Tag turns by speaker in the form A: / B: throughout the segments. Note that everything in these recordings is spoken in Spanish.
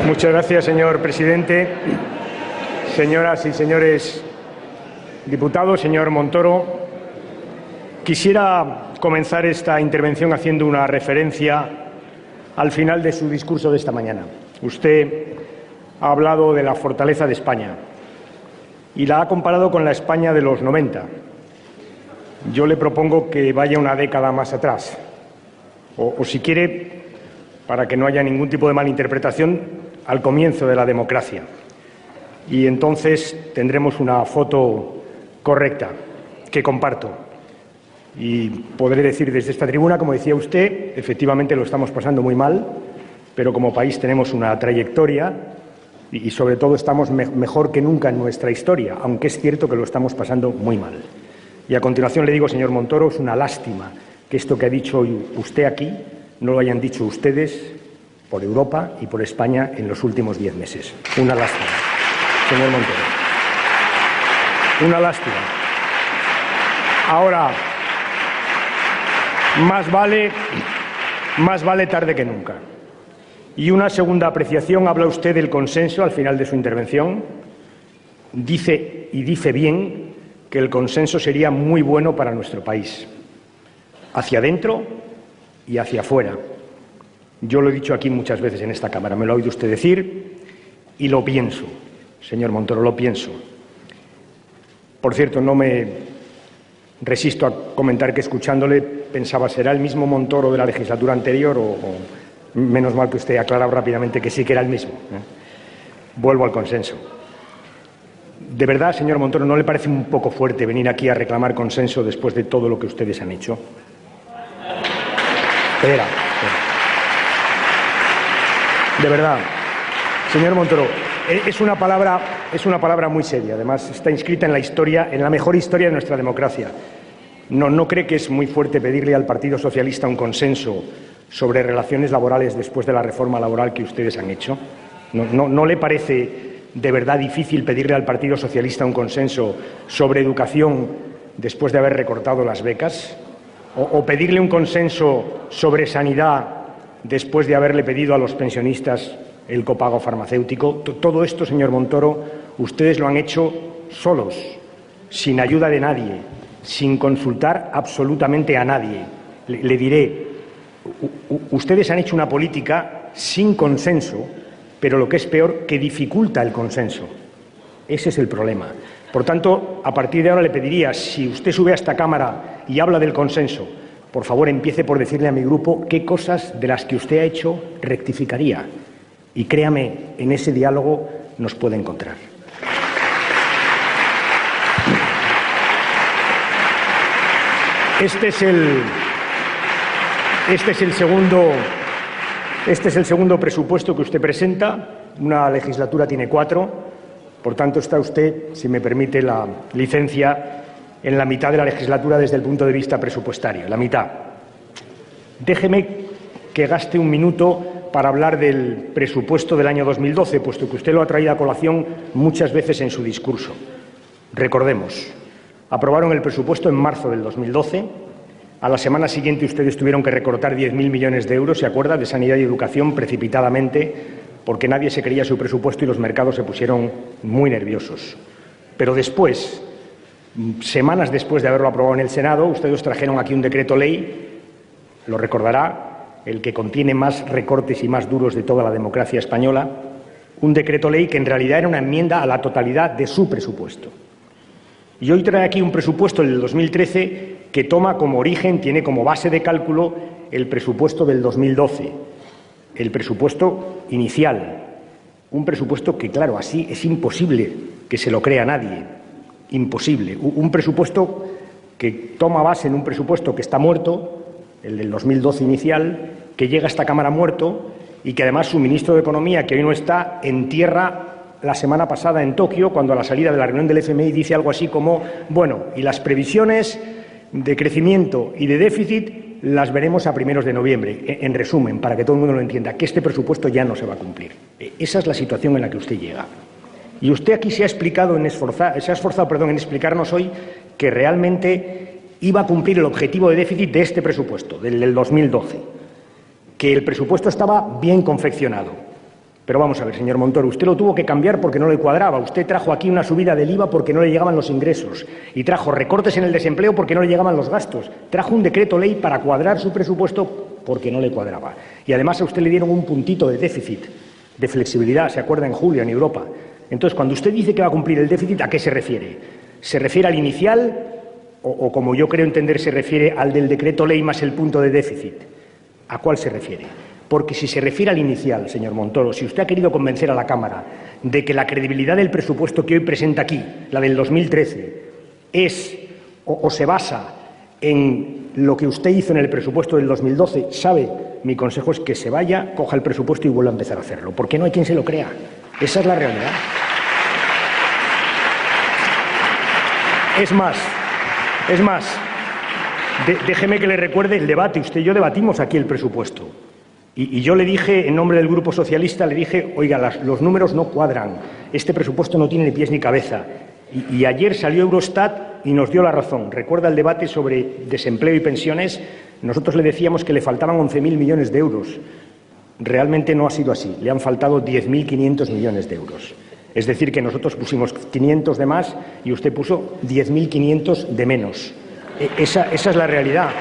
A: Muchas gracias, señor presidente. Señoras y señores diputados, señor Montoro, quisiera comenzar esta intervención haciendo una referencia al final de su discurso de esta mañana. Usted ha hablado de la fortaleza de España y la ha comparado con la España de los 90. Yo le propongo que vaya una década más atrás, o si quiere, para que no haya ningún tipo de malinterpretación, al comienzo de la democracia. Y entonces tendremos una foto correcta, que comparto. Y podré decir desde esta tribuna, como decía usted, efectivamente lo estamos pasando muy mal, pero como país tenemos una trayectoria y sobre todo estamos mejor que nunca en nuestra historia, aunque es cierto que lo estamos pasando muy mal. Y a continuación le digo, señor Montoro, es una lástima que esto que ha dicho usted aquí no lo hayan dicho ustedes por Europa y por España en los últimos 10 meses. Una lástima, señor Montoro. Una lástima. Ahora, más vale tarde que nunca. Y una segunda apreciación, habla usted del consenso al final de su intervención. Dice, y dice bien, que el consenso sería muy bueno para nuestro país, hacia adentro y hacia afuera. Yo lo he dicho aquí muchas veces en esta Cámara, me lo ha oído usted decir y lo pienso, señor Montoro, lo pienso. Por cierto, no me resisto a comentar que escuchándole pensaba, ¿será el mismo Montoro de la legislatura anterior o menos mal que usted ha aclarado rápidamente que sí que era el mismo? Vuelvo al consenso. ¿De verdad, señor Montoro, no le parece un poco fuerte venir aquí a reclamar consenso después de todo lo que ustedes han hecho? Espera. De verdad, señor Montoro, es una palabra muy seria. Además, está inscrita en la historia, en la mejor historia de nuestra democracia. ¿No cree que es muy fuerte pedirle al Partido Socialista un consenso sobre relaciones laborales después de la reforma laboral que ustedes han hecho? ¿No le parece de verdad difícil pedirle al Partido Socialista un consenso sobre educación después de haber recortado las becas? ¿O pedirle un consenso sobre sanidad después de haberle pedido a los pensionistas el copago farmacéutico? Todo esto, señor Montoro, ustedes lo han hecho solos, sin ayuda de nadie, sin consultar absolutamente a nadie. Le diré, ustedes han hecho una política sin consenso, pero lo que es peor, que dificulta el consenso. Ese es el problema. Por tanto, a partir de ahora le pediría, si usted sube a esta Cámara y habla del consenso, por favor, empiece por decirle a mi grupo qué cosas de las que usted ha hecho rectificaría. Y créame, en ese diálogo nos puede encontrar. Este es el segundo presupuesto que usted presenta. Una legislatura tiene 4. Por tanto, está usted, si me permite la licencia, en la mitad de la legislatura desde el punto de vista presupuestario, la mitad. Déjeme que gaste un minuto para hablar del presupuesto del año 2012, puesto que usted lo ha traído a colación muchas veces en su discurso. Recordemos, aprobaron el presupuesto en marzo del 2012, a la semana siguiente ustedes tuvieron que recortar 10.000 millones de euros, ¿se acuerda?, de sanidad y educación precipitadamente, porque nadie se creía su presupuesto y los mercados se pusieron muy nerviosos. Pero después, semanas después de haberlo aprobado en el Senado, ustedes trajeron aquí un decreto ley, lo recordará, el que contiene más recortes y más duros de toda la democracia española, un decreto ley que en realidad era una enmienda a la totalidad de su presupuesto. Y hoy trae aquí un presupuesto del 2013 que toma como origen, tiene como base de cálculo el presupuesto del 2012, el presupuesto inicial, un presupuesto que, claro, así es imposible que se lo crea nadie. Imposible. Un presupuesto que toma base en un presupuesto que está muerto, el del 2012 inicial, que llega a esta Cámara muerto y que además su ministro de Economía, que hoy no está, entierra la semana pasada en Tokio, cuando a la salida de la reunión del FMI dice algo así como, bueno, y las previsiones de crecimiento y de déficit las veremos a primeros de noviembre. En resumen, para que todo el mundo lo entienda, que este presupuesto ya no se va a cumplir. Esa es la situación en la que usted llega. Y usted aquí se ha esforzado en explicarnos hoy que realmente iba a cumplir el objetivo de déficit de este presupuesto, del 2012, que el presupuesto estaba bien confeccionado. Pero vamos a ver, señor Montoro, usted lo tuvo que cambiar porque no le cuadraba. Usted trajo aquí una subida del IVA porque no le llegaban los ingresos. Y trajo recortes en el desempleo porque no le llegaban los gastos. Trajo un decreto ley para cuadrar su presupuesto porque no le cuadraba. Y además a usted le dieron un puntito de déficit, de flexibilidad, ¿se acuerda? En julio, en Europa. Entonces, cuando usted dice que va a cumplir el déficit, ¿a qué se refiere? ¿Se refiere al inicial o como yo creo entender, se refiere al del decreto ley más el punto de déficit? ¿A cuál se refiere? Porque si se refiere al inicial, señor Montoro, si usted ha querido convencer a la Cámara de que la credibilidad del presupuesto que hoy presenta aquí, la del 2013, es o se basa en lo que usted hizo en el presupuesto del 2012, sabe, mi consejo es que se vaya, coja el presupuesto y vuelva a empezar a hacerlo, porque no hay quien se lo crea. Esa es la realidad. Es más, déjeme que le recuerde el debate. Usted y yo debatimos aquí el presupuesto. Y yo le dije, en nombre del Grupo Socialista, le dije, oiga, los números no cuadran, este presupuesto no tiene ni pies ni cabeza. Y ayer salió Eurostat y nos dio la razón. ¿Recuerda el debate sobre desempleo y pensiones? Nosotros le decíamos que le faltaban 11.000 millones de euros. Realmente no ha sido así. Le han faltado 10.500 millones de euros. Es decir, que nosotros pusimos 500 de más y usted puso 10.500 de menos. Esa es la realidad.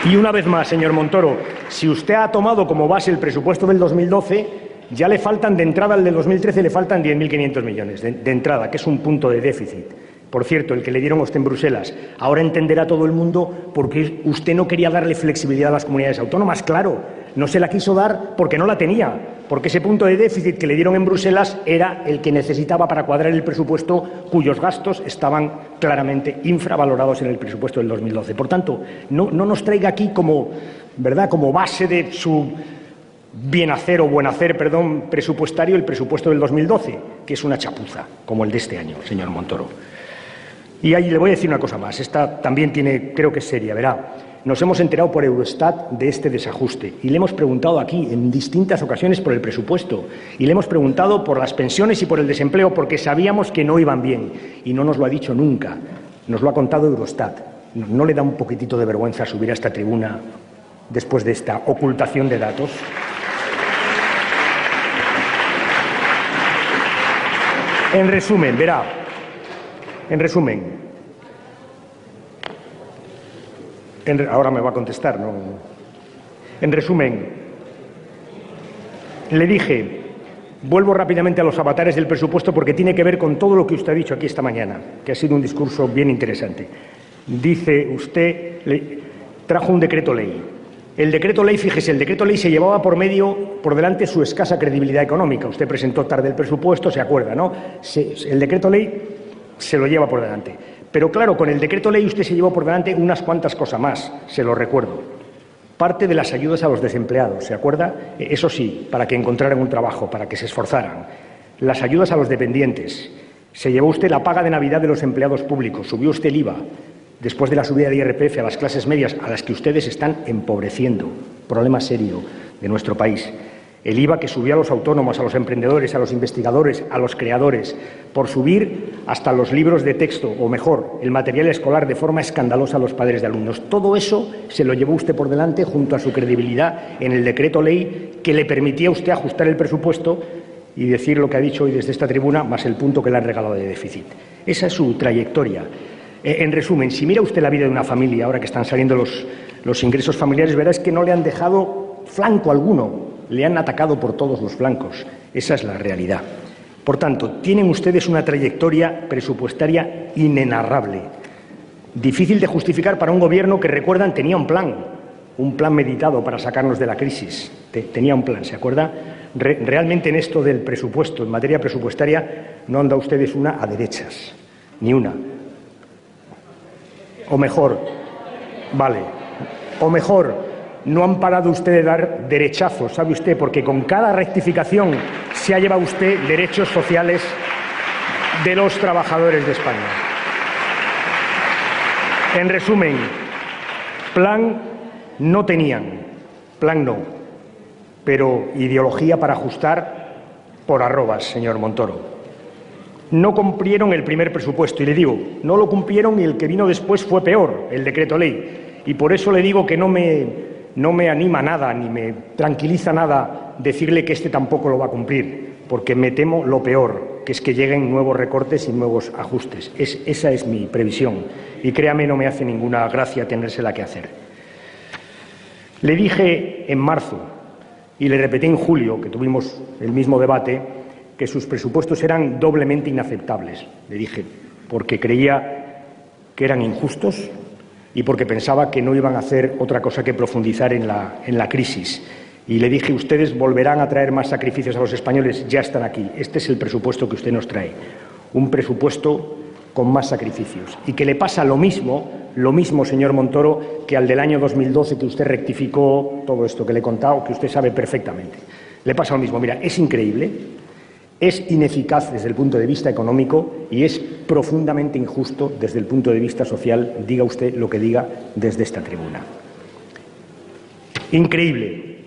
A: Y una vez más, señor Montoro, si usted ha tomado como base el presupuesto del 2012, ya le faltan de entrada al del 2013, le faltan 10.500 millones de entrada, que es un punto de déficit. Por cierto, el que le dieron a usted en Bruselas. Ahora entenderá todo el mundo por qué usted no quería darle flexibilidad a las comunidades autónomas. Claro, no se la quiso dar porque no la tenía, porque ese punto de déficit que le dieron en Bruselas era el que necesitaba para cuadrar el presupuesto, cuyos gastos estaban claramente infravalorados en el presupuesto del 2012. Por tanto, no nos traiga aquí como base de su bienhacer o buenhacer, presupuestario el presupuesto del 2012, que es una chapuza, como el de este año, señor Montoro. Y ahí le voy a decir una cosa más, esta también creo que es seria, verá. Nos hemos enterado por Eurostat de este desajuste y le hemos preguntado aquí en distintas ocasiones por el presupuesto y le hemos preguntado por las pensiones y por el desempleo porque sabíamos que no iban bien y no nos lo ha dicho nunca, nos lo ha contado Eurostat. ¿No le da un poquitito de vergüenza subir a esta tribuna después de esta ocultación de datos? En resumen, verá, ahora me va a contestar, ¿no? En resumen, le dije, vuelvo rápidamente a los avatares del presupuesto porque tiene que ver con todo lo que usted ha dicho aquí esta mañana, que ha sido un discurso bien interesante. Dice usted, trajo un decreto ley. El decreto ley, fíjese, el decreto ley se llevaba por delante su escasa credibilidad económica. Usted presentó tarde el presupuesto, se acuerda, ¿no? El decreto ley se lo lleva por delante. Pero claro, con el decreto ley usted se llevó por delante unas cuantas cosas más, se lo recuerdo. Parte de las ayudas a los desempleados, ¿se acuerda? Eso sí, para que encontraran un trabajo, para que se esforzaran. Las ayudas a los dependientes. Se llevó usted la paga de Navidad de los empleados públicos, subió usted el IVA, después de la subida de IRPF a las clases medias, a las que ustedes están empobreciendo. Problema serio de nuestro país. El IVA que subió a los autónomos, a los emprendedores, a los investigadores, a los creadores, por subir hasta los libros de texto, o mejor, el material escolar de forma escandalosa a los padres de alumnos. Todo eso se lo llevó usted por delante junto a su credibilidad en el decreto ley que le permitía a usted ajustar el presupuesto y decir lo que ha dicho hoy desde esta tribuna, más el punto que le han regalado de déficit. Esa es su trayectoria. En resumen, si mira usted la vida de una familia, ahora que están saliendo los ingresos familiares, verá es que no le han dejado flanco alguno. Le han atacado por todos los flancos. Esa es la realidad. Por tanto, tienen ustedes una trayectoria presupuestaria inenarrable. Difícil de justificar para un gobierno que, recuerdan, tenía un plan meditado para sacarnos de la crisis. Tenía un plan, ¿se acuerda? Realmente en esto del presupuesto, en materia presupuestaria, no han dado ustedes una a derechas. Ni una. O mejor, no han parado usted de dar derechazos, ¿sabe usted? Porque con cada rectificación se ha llevado usted derechos sociales de los trabajadores de España. En resumen, plan no tenían, plan no, pero ideología para ajustar por arrobas, señor Montoro. No cumplieron el primer presupuesto, y le digo, no lo cumplieron y el que vino después fue peor, el decreto ley. Y por eso le digo que no me no me anima nada ni me tranquiliza nada decirle que este tampoco lo va a cumplir, porque me temo lo peor, que es que lleguen nuevos recortes y nuevos ajustes. Esa es mi previsión y créame, no me hace ninguna gracia tenérsela que hacer. Le dije en marzo y le repetí en julio, que tuvimos el mismo debate, que sus presupuestos eran doblemente inaceptables. Le dije, porque creía que eran injustos y porque pensaba que no iban a hacer otra cosa que profundizar en la crisis. Y le dije, ustedes volverán a traer más sacrificios a los españoles, ya están aquí. Este es el presupuesto que usted nos trae, un presupuesto con más sacrificios. Y que le pasa lo mismo, señor Montoro, que al del año 2012, que usted rectificó todo esto que le he contado, que usted sabe perfectamente. Le pasa lo mismo. Mira, es increíble, es ineficaz desde el punto de vista económico y es profundamente injusto desde el punto de vista social, diga usted lo que diga desde esta tribuna. Increíble.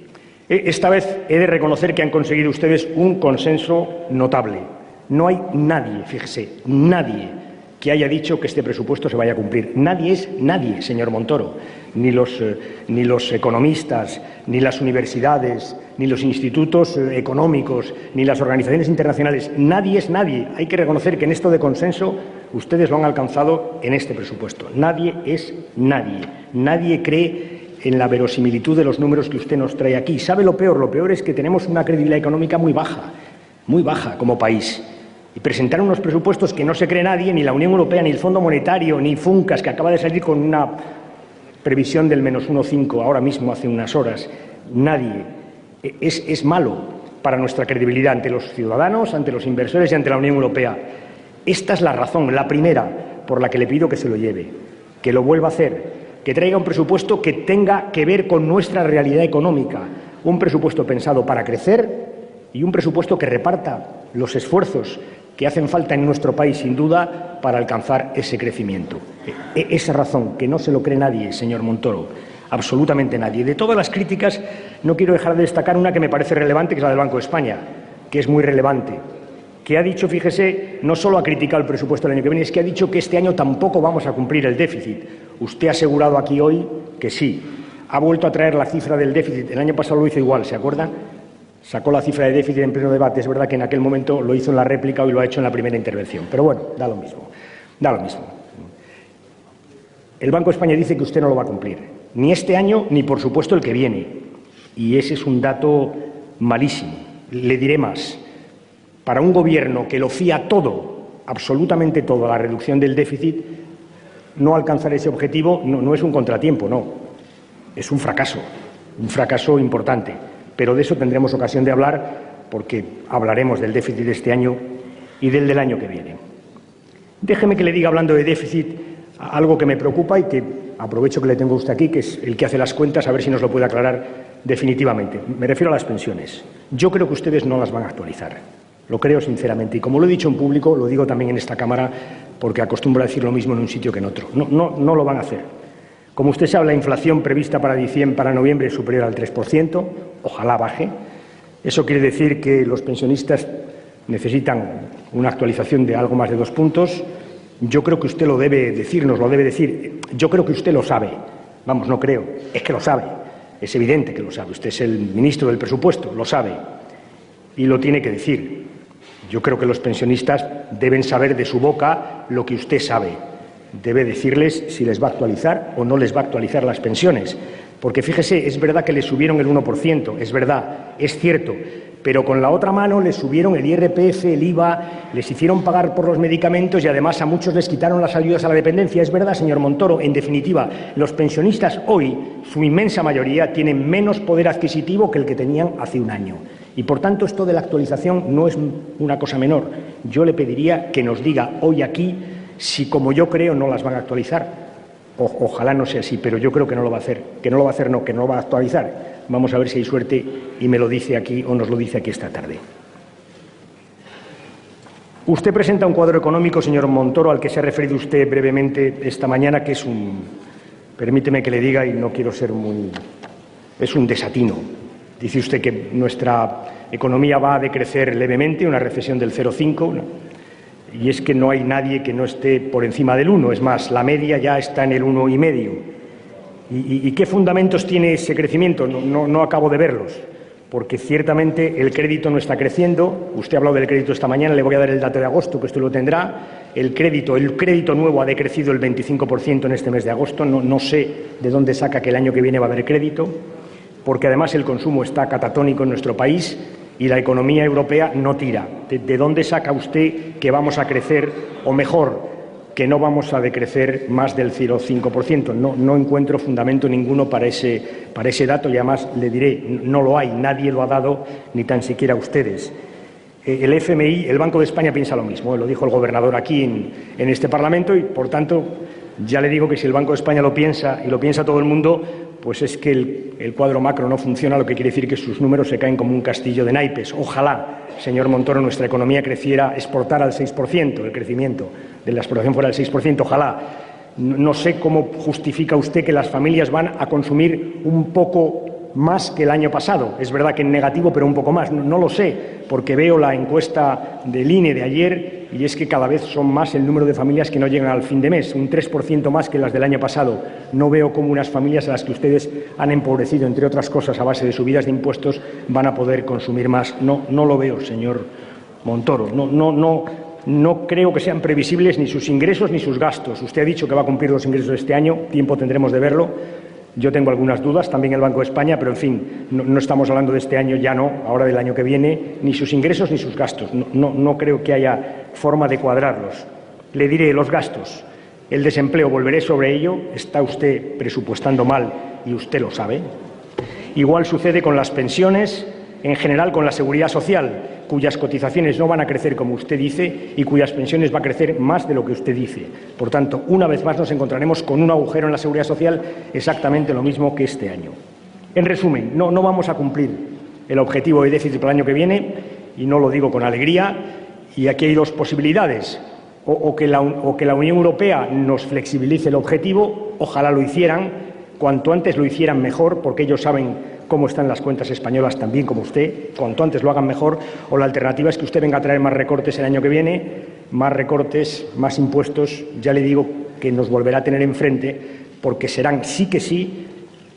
A: Esta vez he de reconocer que han conseguido ustedes un consenso notable. No hay nadie, fíjese, nadie que haya dicho que este presupuesto se vaya a cumplir. Nadie es nadie, señor Montoro. Ni los economistas, ni las universidades, ni los institutos económicos, ni las organizaciones internacionales. Nadie es nadie. Hay que reconocer que en esto de consenso ustedes lo han alcanzado en este presupuesto. Nadie es nadie. Nadie cree en la verosimilitud de los números que usted nos trae aquí. ¿Sabe lo peor? Lo peor es que tenemos una credibilidad económica muy baja como país. Y presentar unos presupuestos que no se cree nadie, ni la Unión Europea, ni el Fondo Monetario, ni FUNCAS, que acaba de salir con una previsión del menos 1,5 ahora mismo, hace unas horas. Nadie. Es malo para nuestra credibilidad ante los ciudadanos, ante los inversores y ante la Unión Europea. Esta es la razón, la primera, por la que le pido que se lo lleve, que lo vuelva a hacer, que traiga un presupuesto que tenga que ver con nuestra realidad económica, un presupuesto pensado para crecer y un presupuesto que reparta los esfuerzos que hacen falta en nuestro país, sin duda, para alcanzar ese crecimiento. Esa razón, que no se lo cree nadie, señor Montoro, absolutamente nadie. De todas las críticas, no quiero dejar de destacar una que me parece relevante, que es la del Banco de España, que es muy relevante, que ha dicho, fíjese, no solo ha criticado el presupuesto del año que viene, es que ha dicho que este año tampoco vamos a cumplir el déficit. Usted ha asegurado aquí hoy que sí. Ha vuelto a traer la cifra del déficit. El año pasado lo hizo igual, ¿se acuerdan? Sacó la cifra de déficit en pleno debate. Es verdad que en aquel momento lo hizo en la réplica, hoy lo ha hecho en la primera intervención. Pero bueno, da lo mismo. El Banco de España dice que usted no lo va a cumplir. Ni este año, ni por supuesto el que viene. Y ese es un dato malísimo. Le diré más. Para un gobierno que lo fía todo, absolutamente todo, a la reducción del déficit, no alcanzar ese objetivo no es un contratiempo, no. Es un fracaso importante. Pero de eso tendremos ocasión de hablar, porque hablaremos del déficit de este año y del año que viene. Déjeme que le diga, hablando de déficit, algo que me preocupa y que aprovecho que le tengo a usted aquí, que es el que hace las cuentas, a ver si nos lo puede aclarar definitivamente. Me refiero a las pensiones. Yo creo que ustedes no las van a actualizar. Lo creo sinceramente. Y como lo he dicho en público, lo digo también en esta Cámara, porque acostumbro a decir lo mismo en un sitio que en otro. No lo van a hacer. Como usted sabe, la inflación prevista para noviembre es superior al 3%, ojalá baje. Eso quiere decir que los pensionistas necesitan una actualización de algo más de 2 puntos. Yo creo que usted lo debe decir, nos lo debe decir. Yo creo que usted lo sabe. Vamos, no creo, es que lo sabe. Es evidente que lo sabe. Usted es el ministro del presupuesto, lo sabe. Y lo tiene que decir. Yo creo que los pensionistas deben saber de su boca lo que usted sabe. Debe decirles si les va a actualizar o no les va a actualizar las pensiones. Porque fíjese, es verdad que les subieron el 1%, es verdad, es cierto, pero con la otra mano les subieron el IRPF, el IVA, les hicieron pagar por los medicamentos y además a muchos les quitaron las ayudas a la dependencia. Es verdad, señor Montoro, en definitiva, los pensionistas hoy, su inmensa mayoría, tienen menos poder adquisitivo que el que tenían hace un año. Y, por tanto, esto de la actualización no es una cosa menor. Yo le pediría que nos diga hoy aquí si, como yo creo, no las van a actualizar. Ojalá no sea así, pero yo creo que no lo va a hacer. Que no lo va a hacer, no, que no lo va a actualizar. Vamos a ver si hay suerte y me lo dice aquí o nos lo dice aquí esta tarde. Usted presenta un cuadro económico, señor Montoro, al que se ha referido usted brevemente esta mañana, que es permíteme que le diga, y no quiero ser es un desatino. Dice usted que nuestra economía va a decrecer levemente, una recesión del 0,5, ¿no? Y es que no hay nadie que no esté por encima del 1. Es más, la media ya está en el 1,5. ¿Y qué fundamentos tiene ese crecimiento? No acabo de verlos, porque ciertamente el crédito no está creciendo. Usted ha hablado del crédito esta mañana, le voy a dar el dato de agosto, que usted lo tendrá. El crédito nuevo ha decrecido el 25% en este mes de agosto. No sé de dónde saca que el año que viene va a haber crédito, porque además el consumo está catatónico en nuestro país y la economía europea no tira. ¿De dónde saca usted que vamos a crecer, o mejor, que no vamos a decrecer más del 0,5%? No encuentro fundamento ninguno para ese dato y además le diré, no lo hay, nadie lo ha dado, ni tan siquiera ustedes. El FMI, el Banco de España piensa lo mismo, lo dijo el gobernador aquí en este Parlamento y, por tanto, ya le digo que si el Banco de España lo piensa y lo piensa todo el mundo, pues es que el cuadro macro no funciona, lo que quiere decir que sus números se caen como un castillo de naipes. Ojalá, señor Montoro, nuestra economía creciera, exportara al 6%, el crecimiento de la exportación fuera del 6%, ojalá. No sé cómo justifica usted que las familias van a consumir un poco más que el año pasado. Es verdad que en negativo, pero un poco más. No lo sé, porque veo la encuesta del INE de ayer y es que cada vez son más el número de familias que no llegan al fin de mes, un 3% más que las del año pasado. No veo cómo unas familias a las que ustedes han empobrecido, entre otras cosas, a base de subidas de impuestos, van a poder consumir más. No lo veo, señor Montoro. No creo que sean previsibles ni sus ingresos ni sus gastos. Usted ha dicho que va a cumplir los ingresos de este año, tiempo tendremos de verlo. Yo tengo algunas dudas, también el Banco de España, pero, en fin, no estamos hablando de este año, ya no, ahora del año que viene, ni sus ingresos ni sus gastos. No creo que haya forma de cuadrarlos. Le diré los gastos. El desempleo, volveré sobre ello, está usted presupuestando mal y usted lo sabe. Igual sucede con las pensiones, en general con la seguridad social, cuyas cotizaciones no van a crecer como usted dice y cuyas pensiones va a crecer más de lo que usted dice. Por tanto, una vez más nos encontraremos con un agujero en la seguridad social exactamente lo mismo que este año. En resumen, no vamos a cumplir el objetivo de déficit para el año que viene, y no lo digo con alegría, y aquí hay dos posibilidades. O que la Unión Europea nos flexibilice el objetivo, ojalá lo hicieran, cuanto antes lo hicieran mejor, porque ellos saben cómo están las cuentas españolas también como usted, cuanto antes lo hagan mejor, o la alternativa es que usted venga a traer más recortes el año que viene, más recortes, más impuestos, ya le digo que nos volverá a tener enfrente, porque serán sí que sí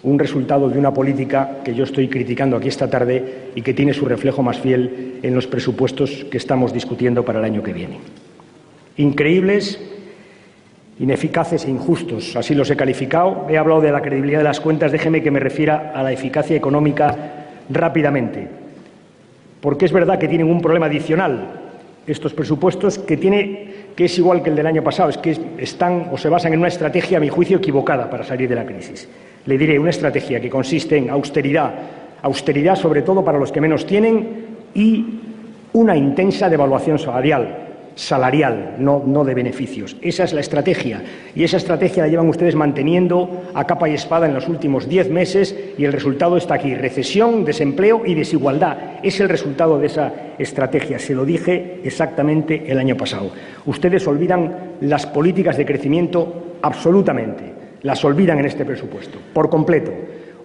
A: un resultado de una política que yo estoy criticando aquí esta tarde y que tiene su reflejo más fiel en los presupuestos que estamos discutiendo para el año que viene. Increíbles, ineficaces e injustos, así los he calificado. He hablado de la credibilidad de las cuentas, déjeme que me refiera a la eficacia económica rápidamente, porque es verdad que tienen un problema adicional estos presupuestos que es igual que el del año pasado, es que están o se basan en una estrategia, a mi juicio, equivocada para salir de la crisis. Le diré, una estrategia que consiste en austeridad sobre todo para los que menos tienen y una intensa devaluación salarial, no de beneficios. Esa es la estrategia, y esa estrategia la llevan ustedes manteniendo a capa y espada en los últimos 10 meses y el resultado está aquí: recesión, desempleo y desigualdad. Es el resultado de esa estrategia. Se lo dije exactamente el año pasado. Ustedes olvidan las políticas de crecimiento absolutamente, las olvidan en este presupuesto, por completo.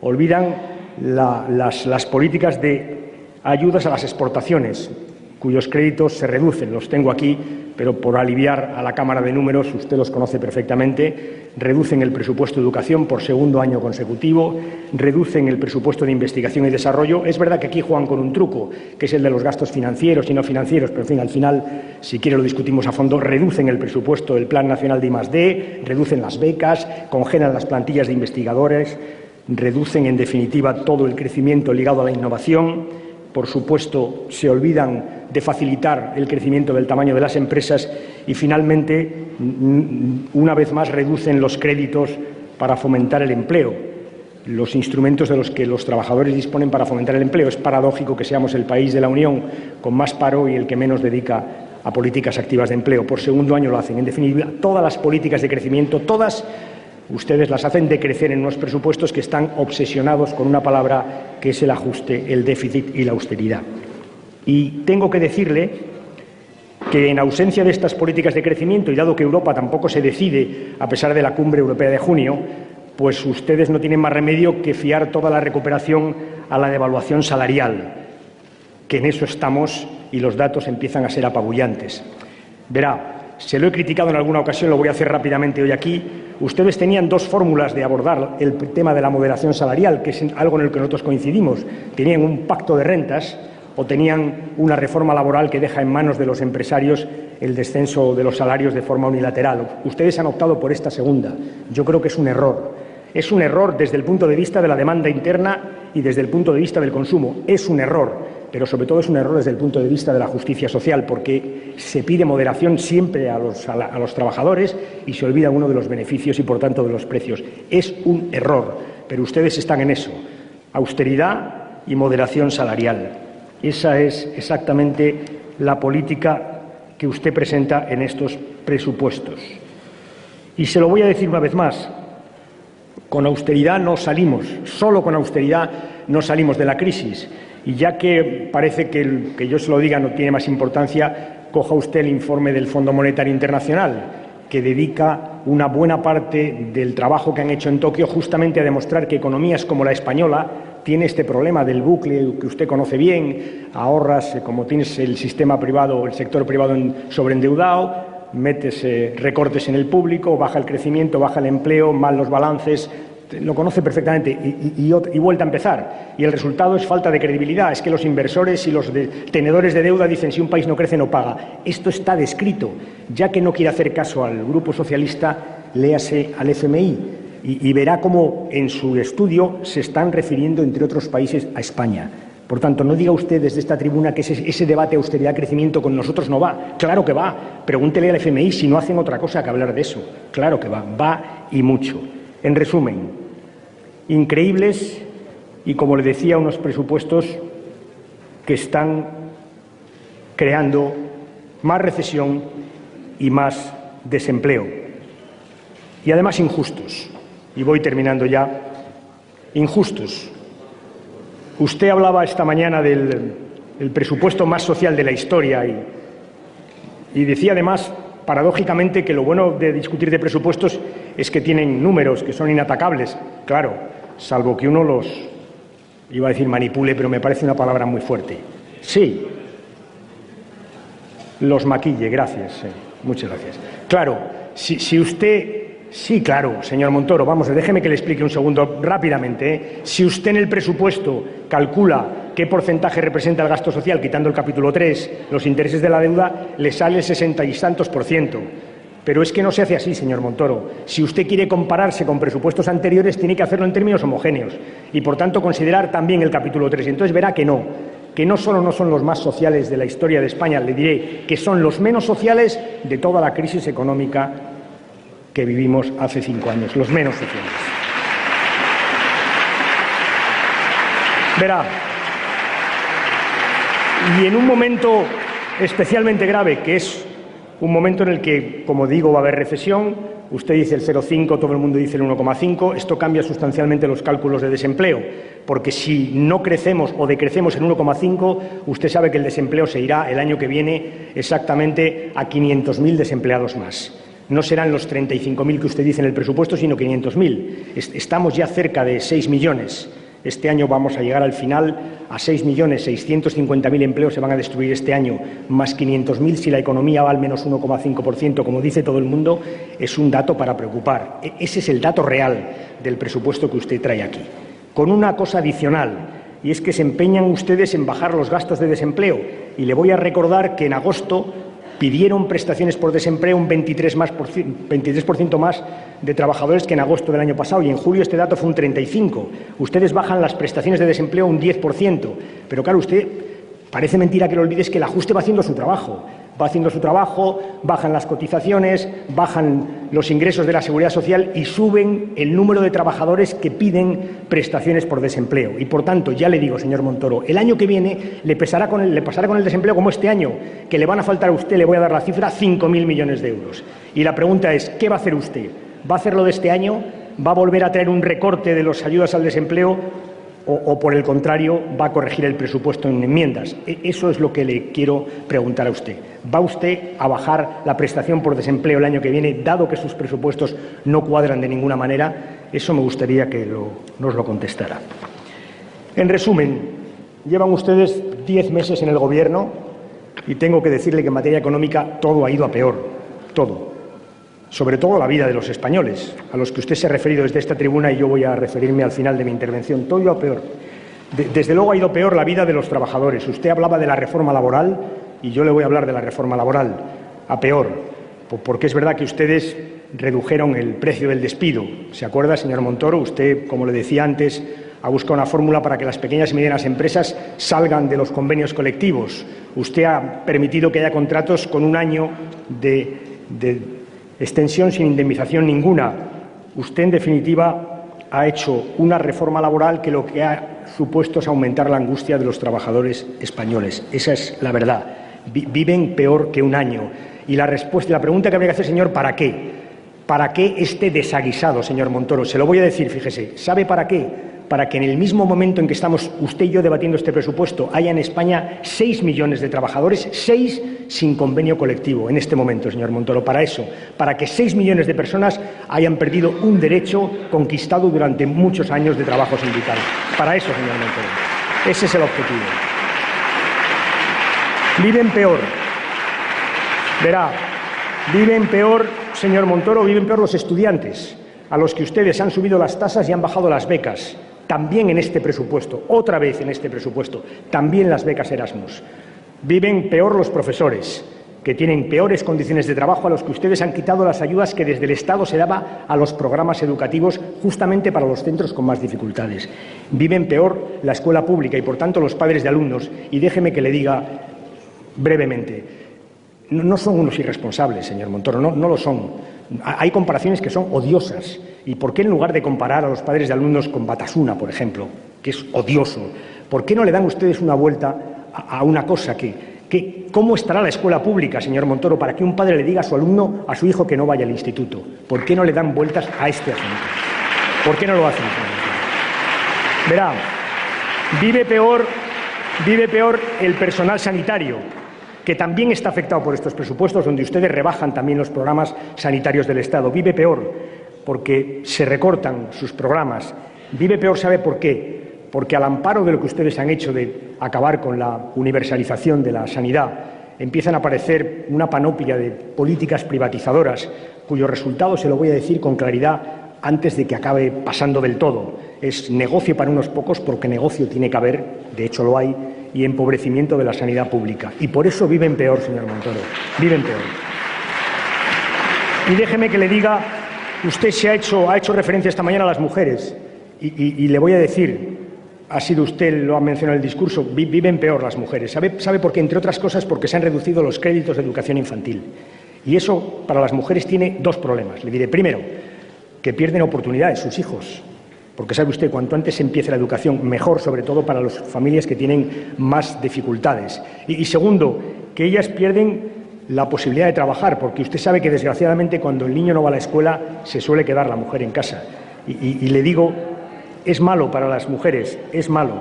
A: Olvidan las políticas de ayudas a las exportaciones, cuyos créditos se reducen, los tengo aquí, pero por aliviar a la Cámara de Números, usted los conoce perfectamente, reducen el presupuesto de educación por segundo año consecutivo, reducen el presupuesto de investigación y desarrollo. Es verdad que aquí juegan con un truco, que es el de los gastos financieros y no financieros, pero, en fin, al final, si quiere lo discutimos a fondo. Reducen el presupuesto del Plan Nacional de I+D, reducen las becas, congelan las plantillas de investigadores, reducen, en definitiva, todo el crecimiento ligado a la innovación. Por supuesto, se olvidan de facilitar el crecimiento del tamaño de las empresas y, finalmente, una vez más, reducen los créditos para fomentar el empleo, los instrumentos de los que los trabajadores disponen para fomentar el empleo. Es paradójico que seamos el país de la Unión con más paro y el que menos dedica a políticas activas de empleo. Por segundo año lo hacen. En definitiva, todas las políticas de crecimiento, todas, ustedes las hacen decrecer en unos presupuestos que están obsesionados con una palabra, que es el ajuste, el déficit y la austeridad. Y tengo que decirle que, en ausencia de estas políticas de crecimiento, y dado que Europa tampoco se decide a pesar de la cumbre europea de junio, pues ustedes no tienen más remedio que fiar toda la recuperación a la devaluación salarial, que en eso estamos y los datos empiezan a ser apabullantes. Verá, se lo he criticado en alguna ocasión, lo voy a hacer rápidamente hoy aquí. Ustedes tenían dos fórmulas de abordar el tema de la moderación salarial, que es algo en el que nosotros coincidimos. Tenían un pacto de rentas o tenían una reforma laboral que deja en manos de los empresarios el descenso de los salarios de forma unilateral. Ustedes han optado por esta segunda. Yo creo que es un error. Es un error desde el punto de vista de la demanda interna y desde el punto de vista del consumo. Es un error, pero sobre todo es un error desde el punto de vista de la justicia social, porque se pide moderación siempre a los trabajadores y se olvida uno de los beneficios y, por tanto, de los precios. Es un error, pero ustedes están en eso. Austeridad y moderación salarial. Esa es exactamente la política que usted presenta en estos presupuestos. Y se lo voy a decir una vez más. Con austeridad no salimos, solo con austeridad no salimos de la crisis. Y ya que parece que yo se lo diga no tiene más importancia, coja usted el informe del Fondo Monetario Internacional, que dedica una buena parte del trabajo que han hecho en Tokio justamente a demostrar que economías como la española tiene este problema del bucle que usted conoce bien, ahorras, como tienes el sistema privado, el sector privado sobreendeudado, metes recortes en el público, baja el crecimiento, baja el empleo, mal los balances, lo conoce perfectamente y vuelta a empezar. Y el resultado es falta de credibilidad. Es que los inversores y los tenedores de deuda dicen si un país no crece no paga. Esto está descrito. Ya que no quiere hacer caso al Grupo Socialista, léase al FMI y verá cómo en su estudio se están refiriendo, entre otros países, a España. Por tanto, no diga usted desde esta tribuna que ese debate austeridad-crecimiento con nosotros no va. Claro que va. Pregúntele al FMI si no hacen otra cosa que hablar de eso. Claro que va. Va y mucho. En resumen, increíbles y, como le decía, unos presupuestos que están creando más recesión y más desempleo. Y además injustos. Y voy terminando ya. Injustos. Usted hablaba esta mañana del presupuesto más social de la historia y decía además, paradójicamente, que lo bueno de discutir de presupuestos es que tienen números que son inatacables. Claro, salvo que uno los, iba a decir manipule, pero me parece una palabra muy fuerte. Sí, los maquille, gracias. Muchas gracias. Claro, si usted... Sí, claro, señor Montoro, vamos, déjeme que le explique un segundo rápidamente. Si usted en el presupuesto calcula qué porcentaje representa el gasto social, quitando el capítulo 3, los intereses de la deuda, le sale el 60 y tantos %. Pero es que no se hace así, señor Montoro. Si usted quiere compararse con presupuestos anteriores, tiene que hacerlo en términos homogéneos y, por tanto, considerar también el capítulo 3. Entonces verá que no solo no son los más sociales de la historia de España, le diré que son los menos sociales de toda la crisis económica que vivimos hace 5 años, los menos sociales. Verá, y en un momento especialmente grave, que es un momento en el que, como digo, va a haber recesión, usted dice el 0,5, todo el mundo dice el 1,5, esto cambia sustancialmente los cálculos de desempleo, porque si no crecemos o decrecemos en 1,5, usted sabe que el desempleo se irá el año que viene exactamente a 500.000 desempleados más. No serán los 35.000 que usted dice en el presupuesto, sino 500.000. Estamos ya cerca de 6 millones. Este año vamos a llegar al final a 6.650.000 empleos se van a destruir este año, más 500.000 si la economía va al menos 1,5%, como dice todo el mundo, es un dato para preocupar. Ese es el dato real del presupuesto que usted trae aquí. Con una cosa adicional, y es que se empeñan ustedes en bajar los gastos de desempleo. Y le voy a recordar que en agosto pidieron prestaciones por desempleo un 23% más de trabajadores que en agosto del año pasado, y en julio este dato fue un 35%. Ustedes bajan las prestaciones de desempleo un 10%. Pero claro, usted parece mentira que lo olvide, es que el ajuste va haciendo su trabajo. Va haciendo su trabajo, bajan las cotizaciones, bajan los ingresos de la Seguridad Social y suben el número de trabajadores que piden prestaciones por desempleo. Y, por tanto, ya le digo, señor Montoro, el año que viene le pasará con el desempleo como este año, que le van a faltar a usted, le voy a dar la cifra, 5.000 millones de euros. Y la pregunta es, ¿qué va a hacer usted? ¿Va a hacerlo de este año? ¿Va a volver a traer un recorte de las ayudas al desempleo? O, por el contrario, va a corregir el presupuesto en enmiendas. Eso es lo que le quiero preguntar a usted. ¿Va usted a bajar la prestación por desempleo el año que viene, dado que sus presupuestos no cuadran de ninguna manera? Eso me gustaría que nos lo contestara. En resumen, llevan ustedes 10 meses en el Gobierno y tengo que decirle que en materia económica todo ha ido a peor. todo. Sobre todo la vida de los españoles, a los que usted se ha referido desde esta tribuna y yo voy a referirme al final de mi intervención. Todo iba peor. Desde luego ha ido peor la vida de los trabajadores. Usted hablaba de la reforma laboral y yo le voy a hablar de la reforma laboral. A peor, porque es verdad que ustedes redujeron el precio del despido. ¿Se acuerda, señor Montoro? Usted, como le decía antes, ha buscado una fórmula para que las pequeñas y medianas empresas salgan de los convenios colectivos. Usted ha permitido que haya contratos con un año de extensión sin indemnización ninguna. Usted, en definitiva, ha hecho una reforma laboral que lo que ha supuesto es aumentar la angustia de los trabajadores españoles. Esa es la verdad. Viven peor que un año. Y la pregunta que habría que hacer, señor, ¿para qué? ¿Para qué este desaguisado, señor Montoro? Se lo voy a decir, fíjese. ¿Sabe para qué? Para que en el mismo momento en que estamos usted y yo debatiendo este presupuesto haya en España 6 millones de trabajadores, 6 sin convenio colectivo en este momento, señor Montoro. Para eso, para que 6 millones de personas hayan perdido un derecho conquistado durante muchos años de trabajo sindical. Para eso, señor Montoro. Ese es el objetivo. Viven peor. Verá, viven peor, señor Montoro, viven peor los estudiantes, a los que ustedes han subido las tasas y han bajado las becas. También en este presupuesto, otra vez en este presupuesto, también las becas Erasmus. Viven peor los profesores, que tienen peores condiciones de trabajo, a los que ustedes han quitado las ayudas que desde el Estado se daba a los programas educativos justamente para los centros con más dificultades. Viven peor la escuela pública y, por tanto, los padres de alumnos. Y déjeme que le diga brevemente, no son unos irresponsables, señor Montoro, no lo son. Hay comparaciones que son odiosas. ¿Y por qué en lugar de comparar a los padres de alumnos con Batasuna, por ejemplo, que es odioso, por qué no le dan ustedes una vuelta a una cosa ¿cómo estará la escuela pública, señor Montoro, para que un padre le diga a su alumno, a su hijo, que no vaya al instituto? ¿Por qué no le dan vueltas a este asunto? ¿Por qué no lo hacen, señor Montoro? Verá, vive peor el personal sanitario, que también está afectado por estos presupuestos, donde ustedes rebajan también los programas sanitarios del Estado. Vive peor porque se recortan sus programas. Vive peor, ¿sabe por qué? Porque al amparo de lo que ustedes han hecho de acabar con la universalización de la sanidad, empiezan a aparecer una panoplia de políticas privatizadoras, cuyo resultado se lo voy a decir con claridad antes de que acabe pasando del todo. Es negocio para unos pocos, porque negocio tiene que haber, de hecho lo hay, y empobrecimiento de la sanidad pública. Y por eso viven peor, señor Montoro, viven peor. Y déjeme que le diga, usted ha hecho referencia esta mañana a las mujeres, y le voy a decir, lo ha mencionado en el discurso, viven peor las mujeres. ¿Sabe por qué? Entre otras cosas, porque se han reducido los créditos de educación infantil. Y eso, para las mujeres, tiene dos problemas. Le diré, primero, que pierden oportunidades sus hijos. Porque sabe usted, cuanto antes empiece la educación, mejor, sobre todo para las familias que tienen más dificultades. Y segundo, que ellas pierden la posibilidad de trabajar, porque usted sabe que, desgraciadamente, cuando el niño no va a la escuela, se suele quedar la mujer en casa. Y le digo, es malo para las mujeres, es malo.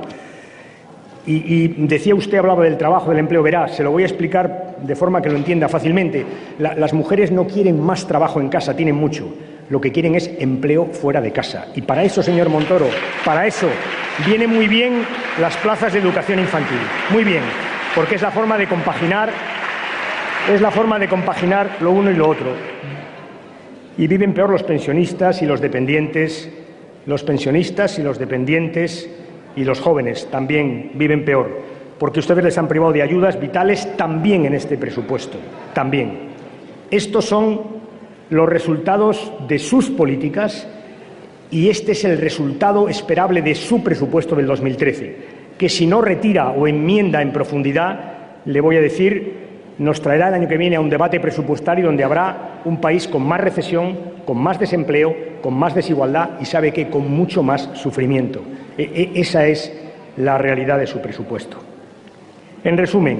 A: Y decía usted, hablaba del trabajo, del empleo. Verá, se lo voy a explicar de forma que lo entienda fácilmente. Las mujeres no quieren más trabajo en casa, tienen mucho. Lo que quieren es empleo fuera de casa. Y para eso, señor Montoro, para eso vienen muy bien las plazas de educación infantil. Muy bien, porque es la forma de compaginar, lo uno y lo otro. Y viven peor los pensionistas y los dependientes, y los jóvenes también viven peor, porque ustedes les han privado de ayudas vitales también en este presupuesto, también. Estos son los resultados de sus políticas y este es el resultado esperable de su presupuesto del 2013, que si no retira o enmienda en profundidad, le voy a decir, nos traerá el año que viene a un debate presupuestario donde habrá un país con más recesión, con más desempleo, con más desigualdad y, ¿sabe qué?, con mucho más sufrimiento. Esa es la realidad de su presupuesto. En resumen,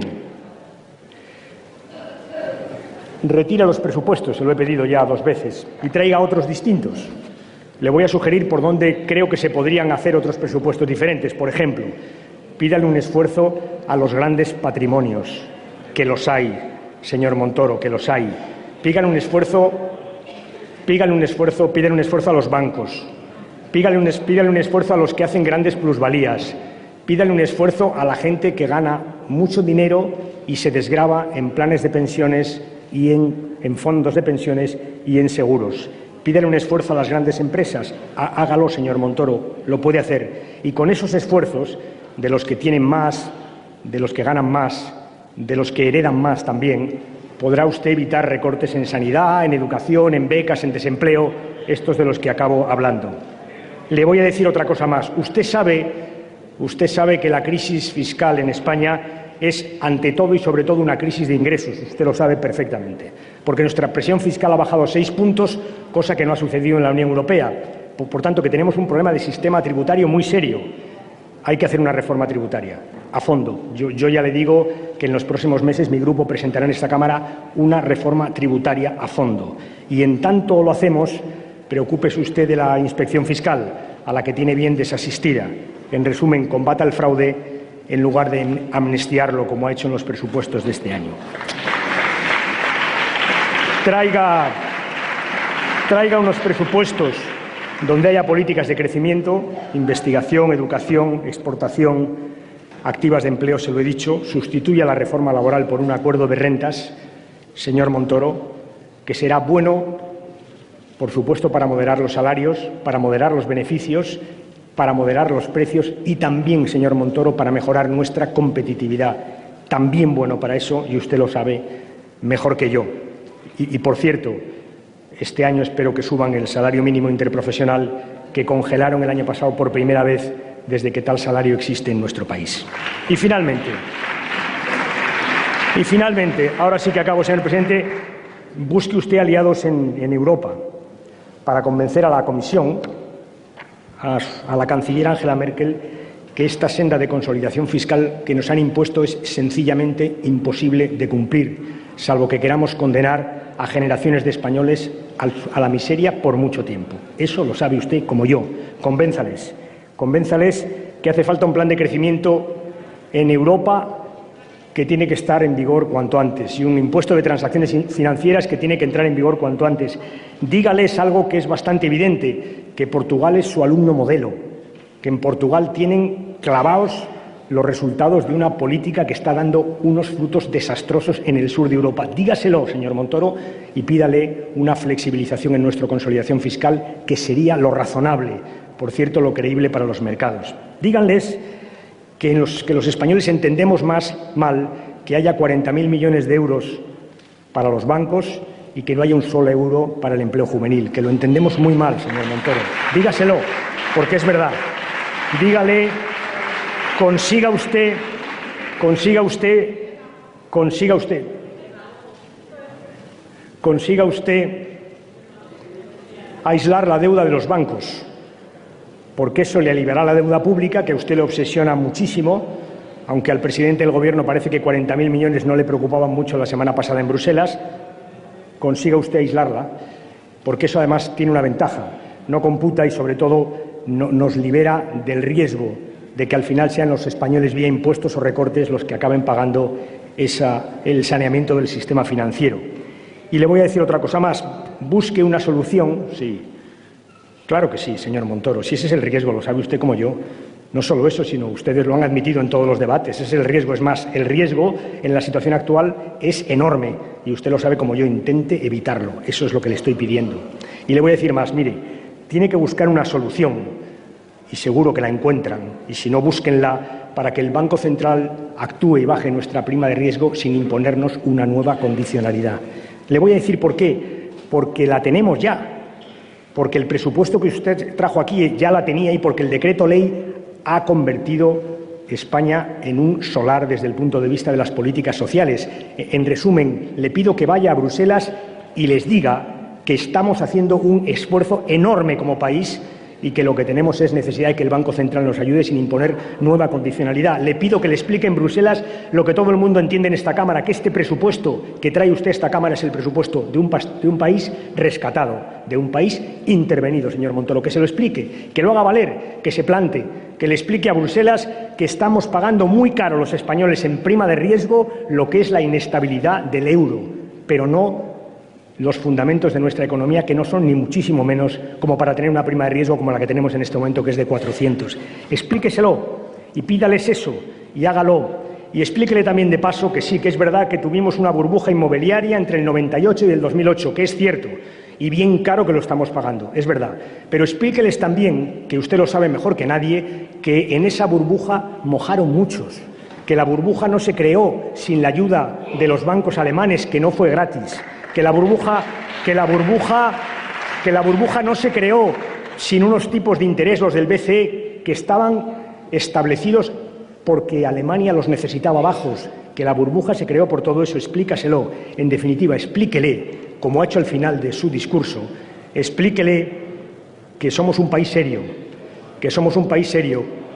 A: retira los presupuestos, se lo he pedido ya 2 veces, y traiga otros distintos. Le voy a sugerir por dónde creo que se podrían hacer otros presupuestos diferentes. Por ejemplo, pídale un esfuerzo a los grandes patrimonios, que los hay, señor Montoro, que los hay. Pídale un esfuerzo a los bancos. Pídale un esfuerzo a los que hacen grandes plusvalías. Pídale un esfuerzo a la gente que gana mucho dinero y se desgrava en planes de pensiones y en fondos de pensiones y en seguros. Pídele un esfuerzo a las grandes empresas. Hágalo, señor Montoro, lo puede hacer. Y con esos esfuerzos, de los que tienen más, de los que ganan más, de los que heredan más también, podrá usted evitar recortes en sanidad, en educación, en becas, en desempleo, estos de los que acabo hablando. Le voy a decir otra cosa más. Usted sabe que la crisis fiscal en España es, ante todo y sobre todo, una crisis de ingresos. Usted lo sabe perfectamente. Porque nuestra presión fiscal ha bajado 6 puntos, cosa que no ha sucedido en la Unión Europea. Por tanto, que tenemos un problema de sistema tributario muy serio. Hay que hacer una reforma tributaria a fondo. Yo ya le digo que en los próximos meses mi grupo presentará en esta Cámara una reforma tributaria a fondo. Y en tanto lo hacemos, preocúpese usted de la inspección fiscal, a la que tiene bien desasistida. En resumen, combata el fraude en lugar de amnistiarlo, como ha hecho en los presupuestos de este año. Traiga unos presupuestos donde haya políticas de crecimiento, investigación, educación, exportación, activas de empleo, se lo he dicho. Sustituya la reforma laboral por un acuerdo de rentas, señor Montoro, que será bueno, por supuesto, para moderar los salarios, para moderar los beneficios, para moderar los precios y también, señor Montoro, para mejorar nuestra competitividad. También bueno para eso, y usted lo sabe mejor que yo. Y por cierto, este año espero que suban el salario mínimo interprofesional, que congelaron el año pasado por primera vez desde que tal salario existe en nuestro país. Y finalmente, ahora sí que acabo, señor presidente, busque usted aliados en Europa para convencer a la Comisión, a la canciller Angela Merkel, que esta senda de consolidación fiscal que nos han impuesto es sencillamente imposible de cumplir, salvo que queramos condenar a generaciones de españoles a la miseria por mucho tiempo. Eso lo sabe usted como yo. Convénzales que hace falta un plan de crecimiento en Europa que tiene que estar en vigor cuanto antes y un impuesto de transacciones financieras que tiene que entrar en vigor cuanto antes. Dígales algo que es bastante evidente, que Portugal es su alumno modelo, que en Portugal tienen clavados los resultados de una política que está dando unos frutos desastrosos en el sur de Europa. Dígaselo, señor Montoro, y pídale una flexibilización en nuestra consolidación fiscal, que sería lo razonable, por cierto, lo creíble para los mercados. Díganles que los españoles entendemos mal que haya 40.000 millones de euros para los bancos y que no haya un solo euro para el empleo juvenil, que lo entendemos muy mal, señor Montoro. Dígaselo, porque es verdad. Dígale, consiga usted aislar la deuda de los bancos, porque eso le aliviará la deuda pública, que a usted le obsesiona muchísimo, aunque al presidente del Gobierno parece que 40.000 millones no le preocupaban mucho la semana pasada en Bruselas. Consiga usted aislarla, porque eso además tiene una ventaja. No computa y, sobre todo, nos libera del riesgo de que al final sean los españoles, vía impuestos o recortes, los que acaben pagando el saneamiento del sistema financiero. Y le voy a decir otra cosa más. Busque una solución, sí. Claro que sí, señor Montoro. Si ese es el riesgo, lo sabe usted como yo. No solo eso, sino ustedes lo han admitido en todos los debates. Ese es el riesgo. Es más, el riesgo en la situación actual es enorme. Y usted lo sabe como yo. Intente evitarlo. Eso es lo que le estoy pidiendo. Y le voy a decir más. Mire, tiene que buscar una solución. Y seguro que la encuentran. Y si no, búsquenla para que el Banco Central actúe y baje nuestra prima de riesgo sin imponernos una nueva condicionalidad. Le voy a decir por qué. Porque la tenemos ya. Porque el presupuesto que usted trajo aquí ya la tenía y porque el decreto ley ha convertido España en un solar desde el punto de vista de las políticas sociales. En resumen, le pido que vaya a Bruselas y les diga que estamos haciendo un esfuerzo enorme como país y que lo que tenemos es necesidad de que el Banco Central nos ayude sin imponer nueva condicionalidad. Le pido que le explique en Bruselas lo que todo el mundo entiende en esta Cámara, que este presupuesto que trae usted a esta Cámara es el presupuesto de un país rescatado, de un país intervenido, señor Montoro. Que se lo explique, que lo haga valer, que se plante, que le explique a Bruselas que estamos pagando muy caro los españoles en prima de riesgo lo que es la inestabilidad del euro, pero no los fundamentos de nuestra economía, que no son ni muchísimo menos como para tener una prima de riesgo como la que tenemos en este momento, que es de 400. Explíqueselo y pídales eso y hágalo. y explíquele también de paso que sí, que es verdad que tuvimos una burbuja inmobiliaria entre el 98 y el 2008, que es cierto, y bien caro que lo estamos pagando, es verdad. Pero explíqueles también, que usted lo sabe mejor que nadie, que en esa burbuja mojaron muchos, que la burbuja no se creó sin la ayuda de los bancos alemanes, que no fue gratis, que la burbuja no se creó sin unos tipos de interés, los del BCE, que estaban establecidos porque Alemania los necesitaba bajos, que la burbuja se creó por todo eso. Explícaselo. En definitiva, explíquele, como ha hecho al final de su discurso, explíquele que somos un país serio,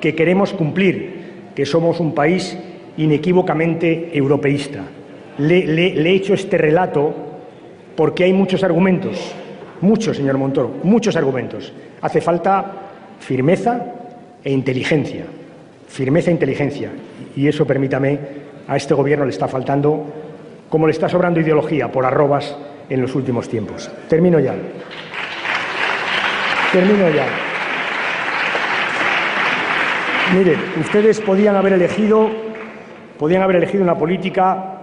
A: que queremos cumplir, que somos un país inequívocamente europeísta. Le he hecho este relato porque hay muchos argumentos, muchos, señor Montoro, muchos argumentos. Hace falta firmeza e inteligencia. Firmeza e inteligencia. Y eso, permítame, a este Gobierno le está faltando, como le está sobrando ideología por arrobas en los últimos tiempos. Termino ya. Mire, ustedes podían haber elegido una política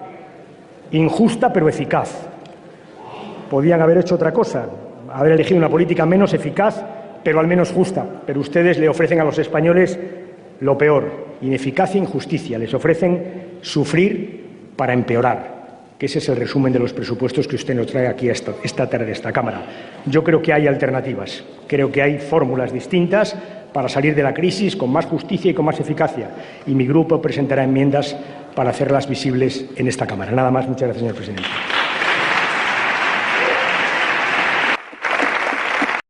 A: injusta pero eficaz. Podían haber hecho otra cosa, haber elegido una política menos eficaz pero al menos justa. Pero ustedes le ofrecen a los españoles lo peor, ineficacia e injusticia. Les ofrecen sufrir para empeorar, que ese es el resumen de los presupuestos que usted nos trae aquí esta tarde a esta Cámara. Yo creo que hay alternativas, creo que hay fórmulas distintas para salir de la crisis con más justicia y con más eficacia. Y mi grupo presentará enmiendas para hacerlas visibles en esta Cámara. Nada más. Muchas gracias, señor presidente.